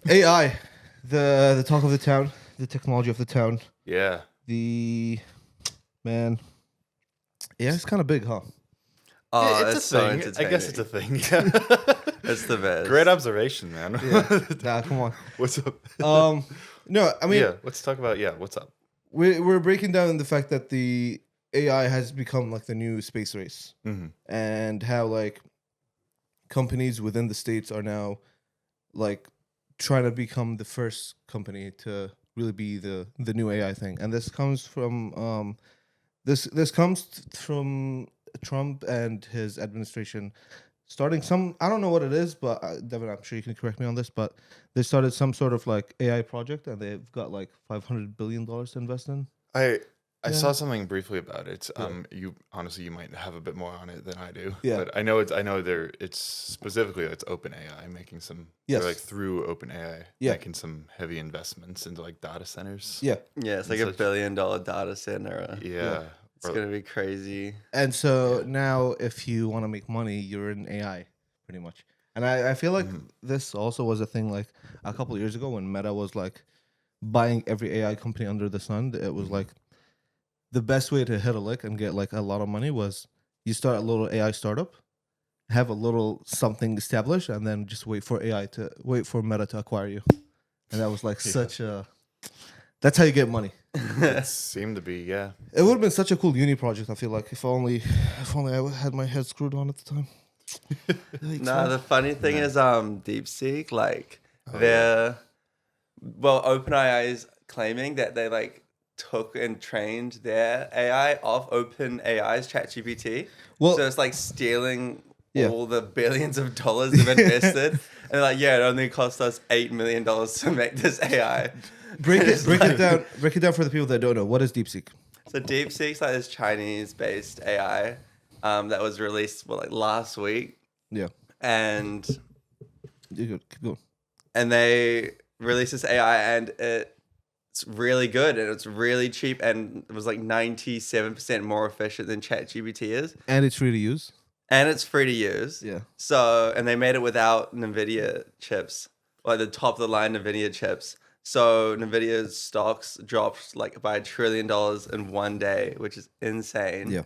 AI, the talk of the town, the technology of the town. Yeah. The man, yeah, it's kind of big, huh? Oh, It's a it's so thing. I guess it's a entertaining. thing. Yeah. It's the best. Great observation, man. Yeah. Nah, come on. What's up? No, I mean, Yeah, let's talk about what's up? we're breaking down the fact that the AI has become like the new space race, Mm-hmm. and how like companies within the states are now like trying to become the first company to really be the new AI thing, and this comes from this comes from Trump and his administration starting some, I don't know what it is, but Devin, I'm sure you can correct me on this, but they started some sort of like AI project, and they've got like $500 billion to invest in. I Yeah. saw something briefly about it. Yeah. You honestly you might have a bit more on it than I do. Yeah. But I know it's specifically it's OpenAI making some Yes. or like through OpenAI Yeah. making some heavy investments into like data centers. Yeah. Yeah, it's like And a such. $1 billion data center. Yeah. It's gonna be crazy. And so Yeah. now, if you want to make money, you're in AI, pretty much. And I feel like this also was a thing like a couple of years ago when Meta was like buying every AI company under the sun. It was like the best way to hit a lick and get like a lot of money was you start a little AI startup, have a little something established, and then just wait for Meta to acquire you. And that was like such a, that's how you get money. It seemed to be, yeah. It would have been such a cool uni project. I feel like if only I had my head screwed on at the time. Nah, the funny thing is, DeepSeek, like they're OpenAI is claiming that they like took and trained their AI off OpenAI's ChatGPT. Well- So it's like stealing Yeah. all the billions of dollars they've invested, and like, yeah, it only cost us $8 million to make this AI. break It's it down. Break it down for the people that don't know. What is DeepSeek? So DeepSeek's like this Chinese-based AI that was released like last week, Yeah, and you go, keep going. they released this AI, and it's really good, and it's really cheap, and it was like 97% more efficient than ChatGPT is, And it's free to use. and it's free to use. Yeah, So, and they made it without NVIDIA chips, like the top of the line NVIDIA chips. So NVIDIA's stocks dropped like by $1 trillion in one day, which is insane. yeah.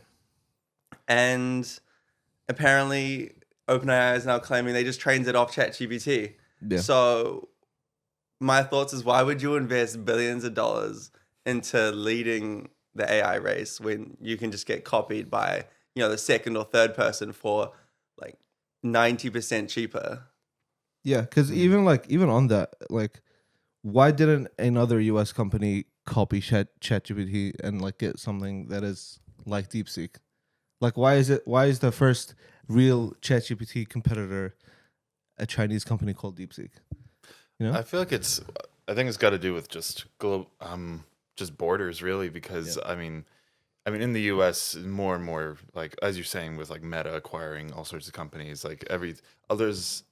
And apparently OpenAI is now claiming they just trained it off ChatGPT. Yeah. So my thoughts is, why would you invest billions of dollars into leading the AI race when you can just get copied by, the second or third person for like 90% cheaper? Yeah, because even on that, like, why didn't another US company copy ChatGPT and like get something that is like DeepSeek? Like, why is the first real ChatGPT competitor a Chinese company called DeepSeek? You know? I feel like I think it's got to do with just just borders, really, because I mean, in the U.S., more and more, like as you're saying, with like Meta acquiring all sorts of companies, like everything's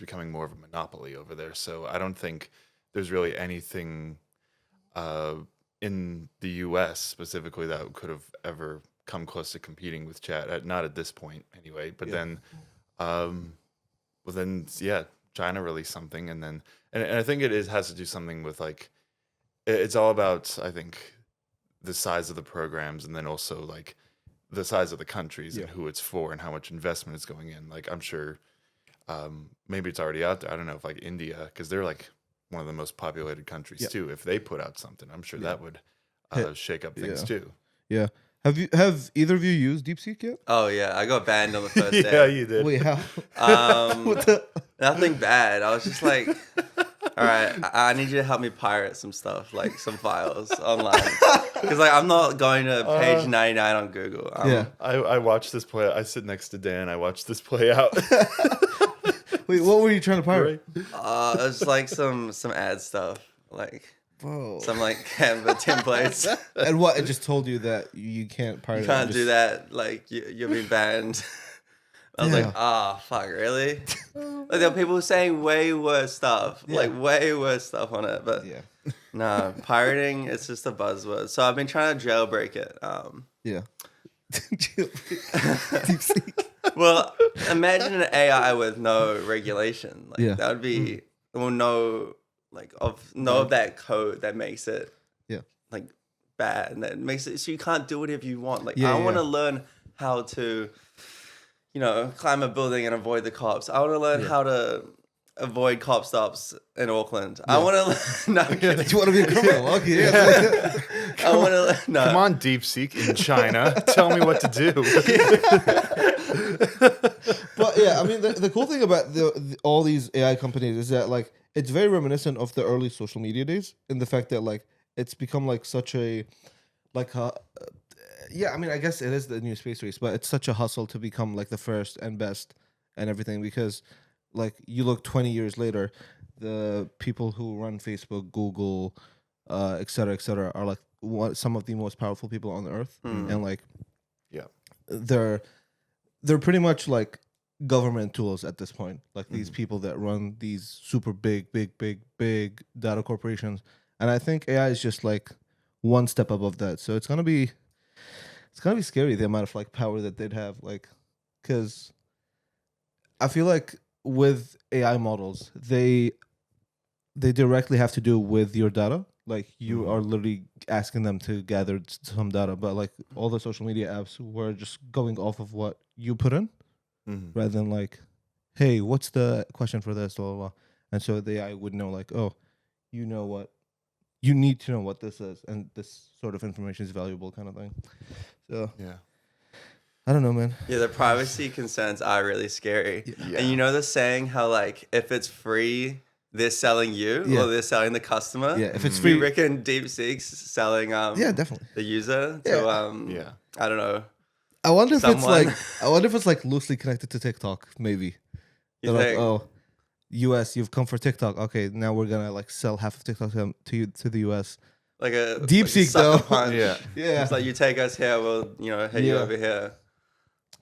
becoming more of a monopoly over there. So I don't think there's really anything in the U.S. specifically that could have ever come close to competing with Chat. Not at this point, anyway. But then, China released something, and then and I think has to do something with like it's all about, I think, the size of the programs, and then also like the size of the countries and who it's for and how much investment is going in. Like I'm sure maybe it's already out there. I don't know if like India, because they're like one of the most populated countries too. If they put out something, I'm sure that would shake up things too. Yeah. Have either of you used DeepSeek yet? Oh yeah, I got banned on the first day. Yeah, you did. Wait, how? Nothing bad. I was just like, all right, I need you to help me pirate some stuff, like some files online. Because like I'm not going to page 99 on Google. Yeah. I watched this play. I sit next to Dan. I watched this play out. Wait, what were you trying to pirate? It was like some ad stuff, like Whoa. some like Canva templates. And what? It just told you that you can't pirate. You can't it, do that. Like you'll be banned. I was like, fuck, really? Like there were people saying way worse stuff, like way worse stuff on it. But Yeah. no, pirating, it's just a buzzword. So I've been trying to jailbreak it. Yeah. DeepSeek. Well, imagine an AI with no regulation. Like that would be will know of that code that makes it Yeah. like bad, and that makes it so you can't do whatever you want. Like Yeah, I want to yeah. learn how to, climb a building and avoid the cops. I want to learn Yeah. how to avoid cop stops in Auckland. I Yeah. want to no, I'm kidding. You want to be a criminal? Okay. Yeah. I want to no. Come on, DeepSeek in China. Tell me what to do. But yeah, I mean, the cool thing about all these AI companies is that like it's very reminiscent of the early social media days in the fact that like it's become like such a like a yeah. I mean, I guess it is the new space race, but it's such a hustle to become like the first and best and everything because like you look 20 years later, the people who run Facebook, Google, et cetera, are like some of the most powerful people on earth, and like Yeah. they're pretty much like government tools at this point. Like these people that run these super big data corporations, and I think AI is just like one step above that. So it's gonna be scary the amount of like power that they'd have, like, because I feel like with AI models, they directly have to do with your data. Like you are literally asking them to gather some data, but like all the social media apps were just going off of what you put in, rather than like, hey, what's the question for this, blah blah blah. And so the AI would know like, oh, you know what, you need to know what this is, and this sort of information is valuable, kind of thing. So Yeah. I don't know, man. Yeah, the privacy concerns are really scary. Yeah. And you know the saying how like if it's free, they're selling you Yeah. or they're selling the customer. Yeah, if it's You free, reckon DeepSeek's selling yeah, definitely. the user to Yeah. I don't know. I wonder if Someone- I wonder if it's like loosely connected to TikTok. Maybe You they're like, think? oh, US, you've come for TikTok. Okay, now we're gonna like sell half of TikTok to you, to the US. Like a DeepSeek, sucker though. punch. Yeah. Yeah, It's like you take us here, we'll hit you Yeah. over here.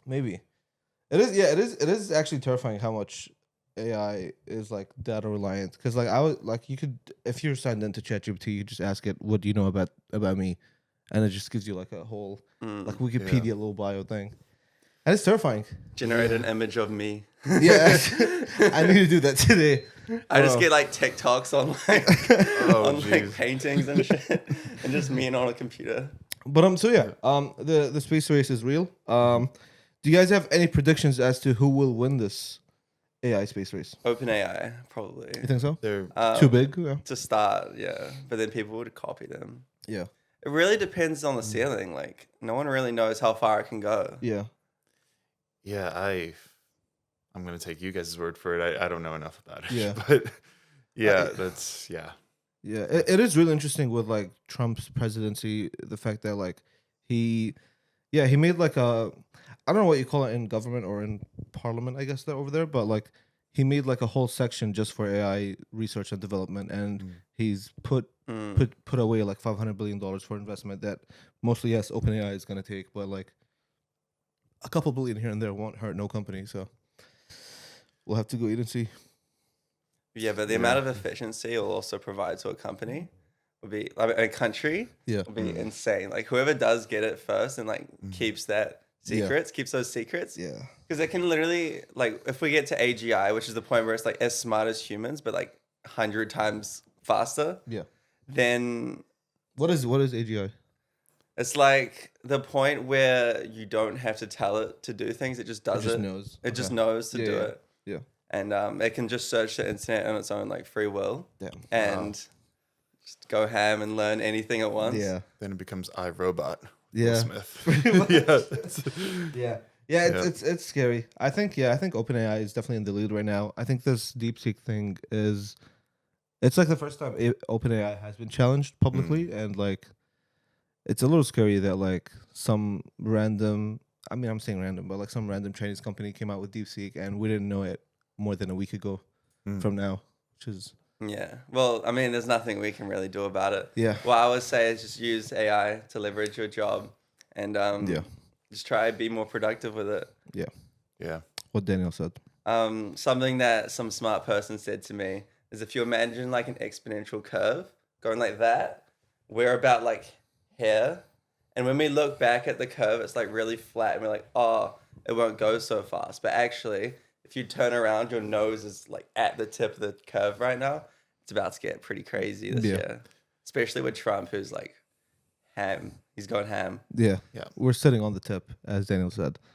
maybe. It is. Yeah, it is. It is actually terrifying how much AI is like data reliant. Because like I would like you could, if you're signed into ChatGPT, you just ask it, "What do you know about me?" And it just gives you like a whole like Wikipedia little bio thing, and it's terrifying. Generate an image of me. Yeah, I need to do that today. I just Bro. get like TikToks on like on like jeez. paintings and shit, and just me and on a computer. But so yeah, the space race is real. Do you guys have any predictions as to who will win this AI space race? OpenAI probably You think so? They're Too big? Yeah. to start, yeah. But then people would copy them. Yeah. It really depends on the ceiling. Like no one really knows how far it can go. Yeah. yeah, I'm gonna take you guys' word for it. I don't know enough about it. Yeah. But yeah, that's yeah. Yeah. It is really interesting with like Trump's presidency, the fact that like he made like a, I don't know what you call it in government or in parliament, I guess they're over there, but like he made like a whole section just for AI research and development, and he's put away like $500 billion for investment that mostly, yes, OpenAI is going to take, but like a couple billion here and there won't hurt no company. So we'll have to go eat and see. Yeah, but the amount of efficiency it'll also provide to a company would be, like a country, Yeah. would be insane. Like whoever does get it first and like keeps that keeps those secrets. Yeah. Because it can literally, like, if we get to AGI, which is the point where it's like as smart as humans, but like 100 times faster, Yeah. then What is AGI? it's like the point where you don't have to tell it to do things; it just does It just it. knows. It just Okay. knows to Yeah, do yeah. it, Yeah. and it can just search the internet on its own like free will Damn. and just go ham and learn anything at once. Yeah. Then it becomes iRobot. Will Yeah. Smith. yeah. Yeah, it's scary. I think OpenAI is definitely in the lead right now. I think this DeepSeek thing is, it's like the first time OpenAI has been challenged publicly, and like it's a little scary that like some random, I mean I'm saying random, but like some random Chinese company came out with DeepSeek and we didn't know it more than a week ago from now, which is Yeah. Well, I mean, there's nothing we can really do about it. Yeah. What I would say is just use AI to leverage your job and just try to be more productive with it. Yeah. what Daniel said. Something that some smart person said to me is if you imagine like an exponential curve going like that, we're about like here. And when we look back at the curve, it's like really flat and we're like, oh, it won't go so fast. But actually, if you turn around, your nose is like at the tip of the curve right now. It's about to get pretty crazy this year, especially with Trump, who's like ham. He's going ham. Yeah. Yeah. We're sitting on the tip, as Daniel said.